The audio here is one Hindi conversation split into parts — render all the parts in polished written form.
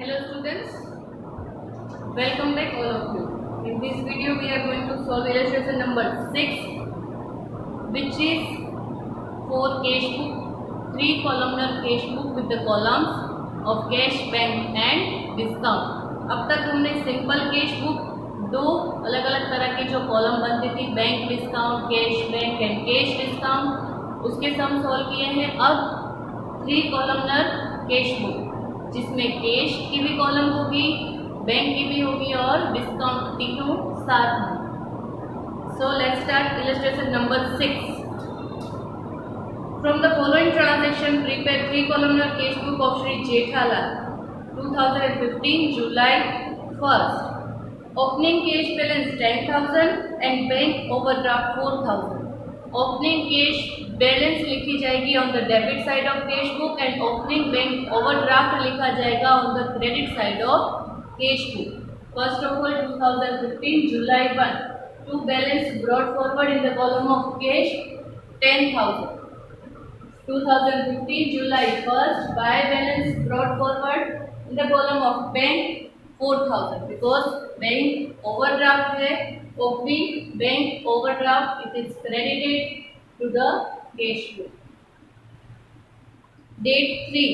Hello students, welcome back all of you. In this video we are going to solve illustration number 6, which is for cash book, 3 columnar cash book with the columns of cash, bank and discount. अब तक हमने सिंपल कैश बुक दो अलग अलग तरह की जो कॉलम बनती थी, bank discount, cash bank and cash discount, उसके सम सॉल्व किए हैं. अब 3 कॉलमनर कैश बुक जिसमें कैश की भी कॉलम होगी, बैंक की भी होगी और डिस्काउंट तीनों साथ में. So let's start illustration number 6. From the following transaction, prepare 3 columnar cash book of Sri Jethalal, 2015 July 1st. Opening cash balance 10,000 and bank overdraft 4,000. Opening cash balance लिखी जाएगी on the debit side of cash book and opening bank overdraft लिखा जाएगा on the credit side of cash book. First of all 2015 July 1, to balance brought forward in the column of cash 10,000. 2015 July 1st, buy balance brought forward in the column of bank 4,000 because bank overdraft है. Opening bank overdraft, it is credited to the cash book. Date 3.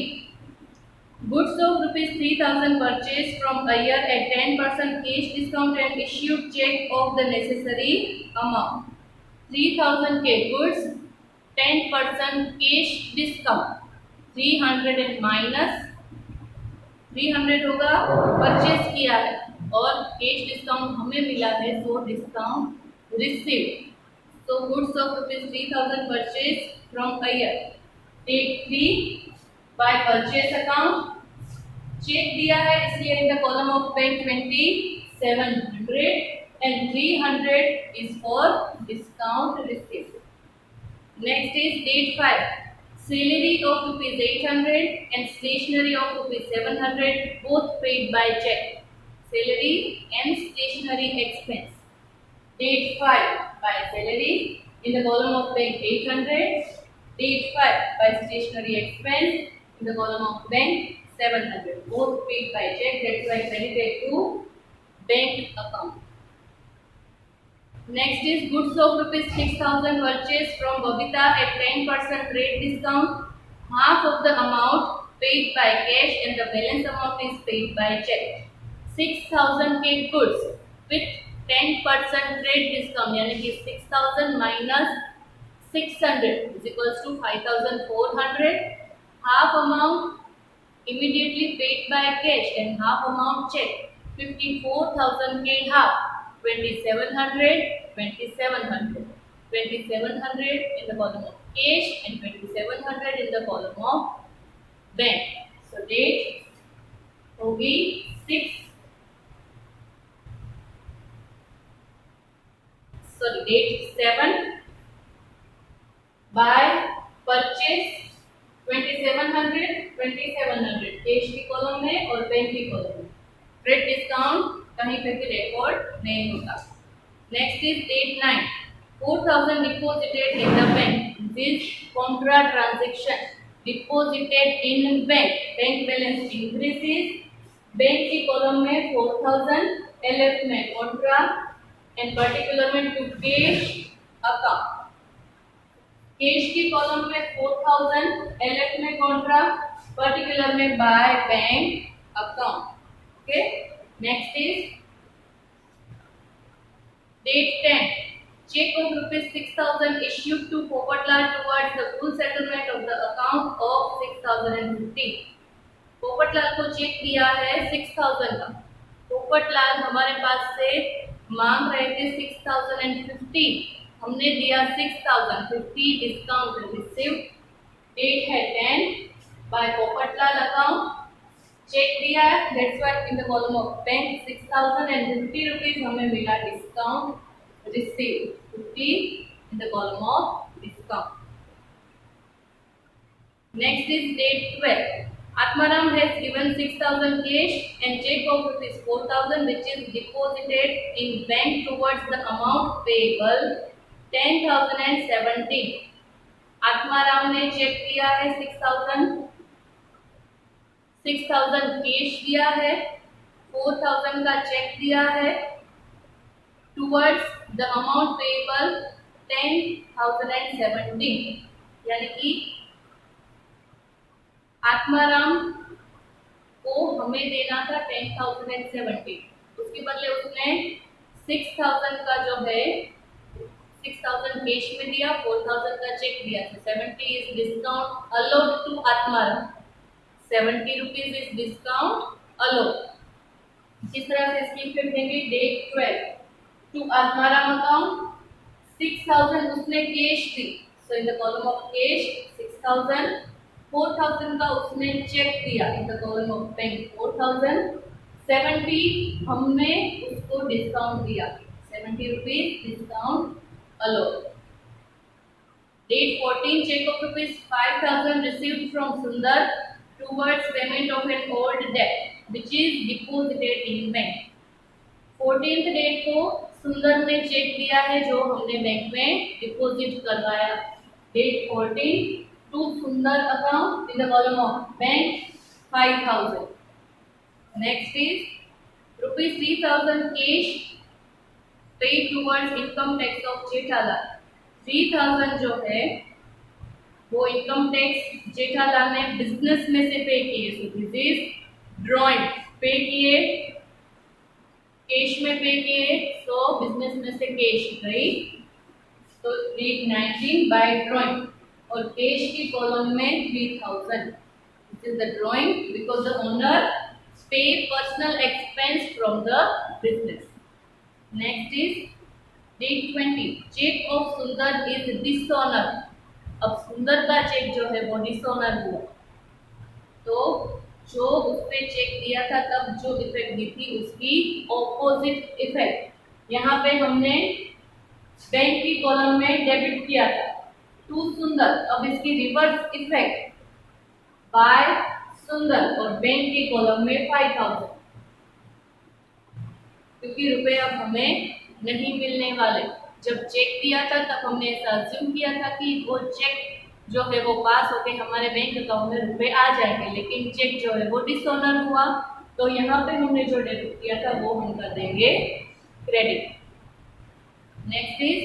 Goods of rupees 3,000 purchased from Iyer at 10% cash discount and issued check of the necessary amount. 3,000 के goods 10% cash discount 300 and minus 300 होगा, परचेज किया है और कैश डिस्काउंट हमें मिला है, so discount receive. So goods of rupees 3,000 purchase from अयर. Take 3 by purchase account. Cheque दिया है इसलिए in the column of bank 2700 and 300 is for discount receive. Next is date 5. Salary of rupees 800 and stationery of rupees 700 both paid by check. Salary and stationery expense. Date 5 by salary in the column of bank 800. Date 5 by stationery expense in the column of bank 700. Both paid by check. That's why credited to bank account. Next is goods of rupees 6,000 purchased from Babita at 10% rate discount. Half of the amount paid by cash and the balance amount is paid by check. 6,000 के goods with 10% rate discount यानी कि 6,000 minus 600 is equals to 5,400. Half amount immediately paid by cash and half amount check. 54,000 के half 2,700, 2,700, 2,700 in the column of cash and 2,700 in the column of bank. So date होगी 6. Sorry, date 7. Buy purchase 2,700, 2,700 cash की कॉलम में और बैंक की कॉलम में. रेट डिस्काउंट कहीं पे भी रिकॉर्ड नहीं होता. Next is date 9. 4,000 deposited in the bank. This contra transaction deposited in bank. Bank balance increases. Bank की कॉलम में 4,000, एलएफ में कॉन्ट्रा एंड पर्टिकुलर में टू कैश अकाउंट. कैश की कॉलम में 4,000, एलएफ में कॉन्ट्रा, पर्टिकुलर में by bank account. Okay. Next is date 10. Check of rupees 6,000 issued to Popatlal towards the full settlement of the account of 6,050. Popatlal को चेक दिया है 6,000 का. पोपटलाल हमारे पास से मांग रहे थे 6,050. हमने दिया 6,050. Discount receive. डेट है 10 बाय पोपटलाल अकाउंट. चेक दिया है, that's why in the column of bank 6,050 rupees हमें मिला discount receive. 50 in the column of discount. Next is date 12. Atmaram has given 6,000 cash and check of rupees 4,000 which is deposited in bank towards the amount payable 10,070. Atmaram ने चेक किया है 6,000 6000 कैश दिया है, 4000 का चेक दिया है, टुवर्ड्स द अमाउंट पेएबल 10,017, यानी कि आत्माराम को हमें देना था 10,017, उसके बदले उसने 6,000 का जो है 6,000 कैश में दिया, 4,000 का चेक दिया, तो 70 is discount allowed to Atmaram, 70 rupees is discount allowed. इस तरह से इसकी इफेक्ट देंगे डेट 12 टू आत्माराम अकाउंट 6,000 उसने कैश दी, so in the column of cash 6,000, 4,000 का उसने चेक दिया in the column of bank 4,000, 70 हमने उसको डिस्काउंट दिया, 70 rupees discount allowed. Date 14 cheque of rupees 5,000 received from Sundar towards payment of an old debt which is deposited in bank. 14th date को सुंदर ने चेक दिया है जो हमने बैंक में डिपॉजिट करवाया, डेट 14 टू सुंदर account in the column of bank 5,000। Next is rupees 3,000 cash paid towards income tax of Jethalal. 3,000 जो है वो इनकम टैक्स जेठालाल ने बिजनेस में से पे किए, सो दिस इज ड्रॉइंग, पे किए कैश में पे किए, सो बिजनेस में से कैश गई, तो डेट 19 बाय ड्रॉइंग, और कैश की कॉलम में 3,000, this is the drawing because the owner pay personal expense from the business. Next is date 20 cheque of Sundar is dishonour. अब सुंदर का चेक जो है वो डिसऑनर हुआ, तो जो उसने चेक दिया था तब जो इफेक्ट दी थी उसकी ऑपोजिट इफेक्ट यहाँ पे हमने बैंक की कॉलम में डेबिट किया था टू सुंदर, अब इसकी रिवर्स इफेक्ट बाय सुंदर और बैंक की कॉलम में 5,000, क्योंकि रुपए अब हमें नहीं मिलने वाले। जब चेक दिया था तब हमने ऐसा अज्यूम किया था कि वो चेक जो है वो पास होके हमारे बैंक अकाउंट में रुपए आ जाएंगे, लेकिन चेक जो है वो डिसऑनर हुआ, तो यहाँ पे हमने जो डेबिट किया था वो हम कर देंगे क्रेडिट। नेक्स्ट इज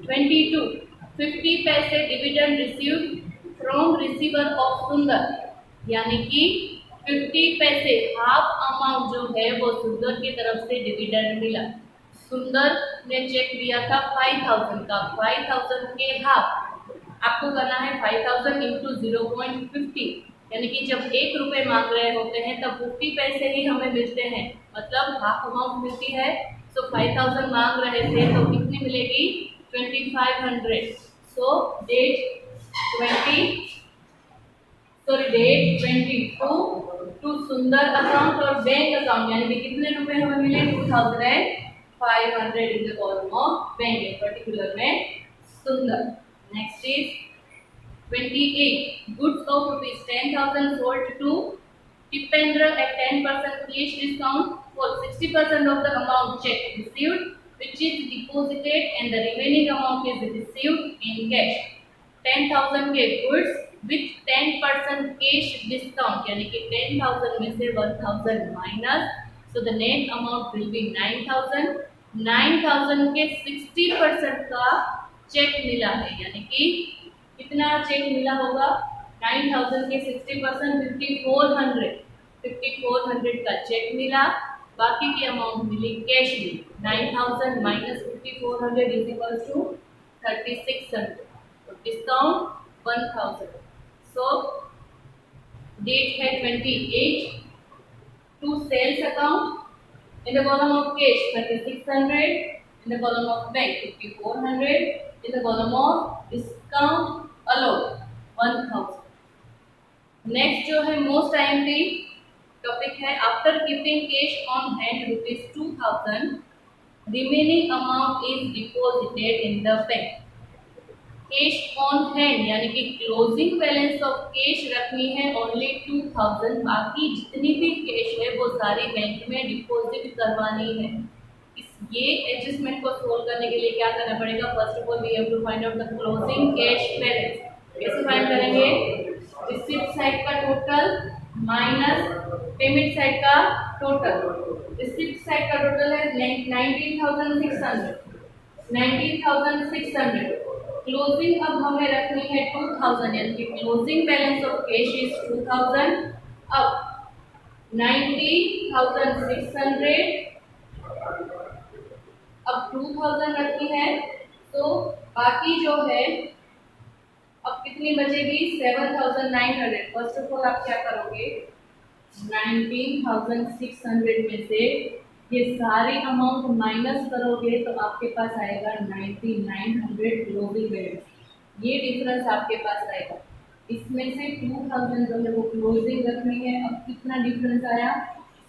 22 50 पैसे dividend received from receiver of सुंदर, यानी कि 50 पैसे हाफ अमाउंट जो है वो सुंदर की तरफ से डिविडेंड मिला। सुंदर ने चेक दिया था 5,000 का, 5,000 के हाफ आपको करना है 5,000 इंटू 0.50, यानी कि जब 1 रुपये मांग रहे होते हैं तब 50 पैसे ही हमें मिलते हैं, मतलब हाफ अमाउंट मिलती है। सो 5,000 मांग रहे थे तो कितनी मिलेगी 2,500। सो डेट 22 टू सुंदर अकाउंट और बैंक अकाउंट, यानी कि कितने रुपए हमें मिले 2,500 इन the column of bank, particular में सुंदर। Next is 28 goods of rupees 10,000 sold to Tipendra at 10% cash discount for 60% of the amount check received, which is deposited and the remaining amount is received in cash। 10,000 के goods with 10% cash discount, यानी कि 10,000 में से 1,000 minus, so the net amount will be 9,000। 9,000 के 60% का चेक मिला है, यानी कि कितना चेक मिला होगा 9,000 के 60% 5,400 का चेक मिला, बाकी की अमाउंट मिली कैश मिली। 9,000 माइनस 5,400 इज इक्वल टू 3,600, तो डिस्काउंट 1,000। सो डेट है 28 to sales account in the column of cash 3,600, in the column of bank 5,400, in the column of discount allowed 1,000। Next जो है मोस्ट टाइमली टॉपिक है after keeping cash on hand ₹2,000 remaining amount is deposited in the bank. Cash on hand यानी कि क्लोजिंग बैलेंस ऑफ कैश रखनी है ओनली 2,000, बाकी जितनी भी कैश है वो सारी बैंक में डिपॉजिट करवानी है। ये एडजस्टमेंट को सोल्व करने के लिए क्या करना पड़ेगा, first of all we have to find out the closing cash balance. कैसे फाइंड करेंगे, रिसीप्ट साइड का टोटल माइनस पेमेंट साइड का टोटल। रिसिप्ट साइड का टोटल है 19,600। क्लोजिंग अब हमें रखनी है 2000, यानी कि closing balance of cash is 2000। अब 19,600 अब 2000 रखी है, तो बाकी जो है अब कितनी बचेगी 7,900। फर्स्ट ऑफ ऑल आप क्या करोगे, 19,600 में से ये सारी अमाउंट माइनस करोगे तो आपके पास आएगा 9,900 क्लोजिंग बैलेंस। ये डिफरेंस आपके पास आएगा। इसमें से 2000 जो है वो क्लोजिंग रखनी है। अब कितना डिफरेंस आया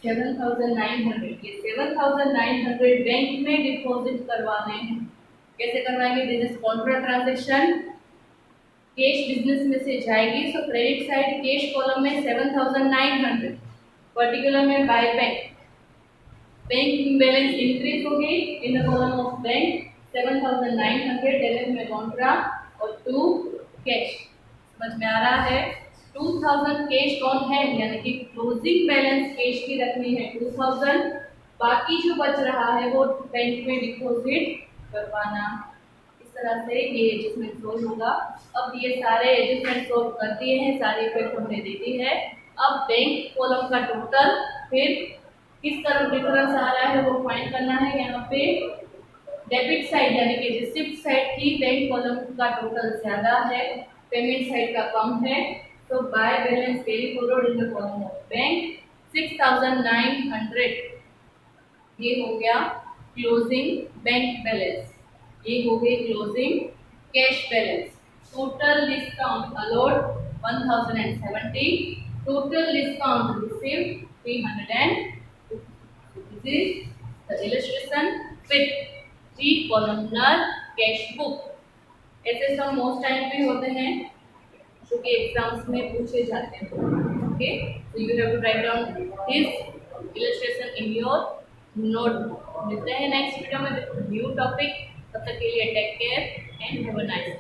7,900। ये 7,900 बैंक में डिपॉजिट करवाने हैं। कैसे करवाएंगे, this is Contra transaction. Cash business में से जाएगी, सो क्रेडिट साइड कैश कॉलम में 7,900, पर्टिकुलर में by bank. Bank balance increase हो गई इन the column of bank 7,900, debit में कॉन्ट्रा और 2 कैश। समझ में आ रहा है। 2000 कैश ऑन हैंड, यानी कि क्लोजिंग बैलेंस कैश की रखनी है 2000। बाकी जो बच रहा है वो बैंक में डिपॉजिट करवाना। इस तरह से ये एडजस्टमेंट सोल्व होगा। अब ये सारे एडजस्टमेंट सोल्व कर दिए हैं, सारी इफेक्ट हमने दे दी है। अब बैंक कॉलम का टोटल, फिर किस तरफ डिफरेंस आ रहा है वो फाइंड करना है। यहाँ पे डेबिट साइड यानी कि रिसिप्ट साइड की बैंक कॉलम का टोटल ज्यादा है, पेमेंट साइड का कम है, तो by balance carry forward in the column of bank 6,900। ये हो गया क्लोजिंग बैंक बैलेंस, ये हो गई closing cash balance. Total discount allowed 1070, total discount received 300। This is the illustration with 3 columnar cash book। ऐसे सब मोस्ट टाइम पे होते हैं जो कि एग्जाम्स में पूछे जाते हैं। Okay, so you have to write down this illustration in your notebook। मिलते हैं नेक्स्ट वीडियो में न्यू टॉपिक। तब तक के लिए take care and have a nice day.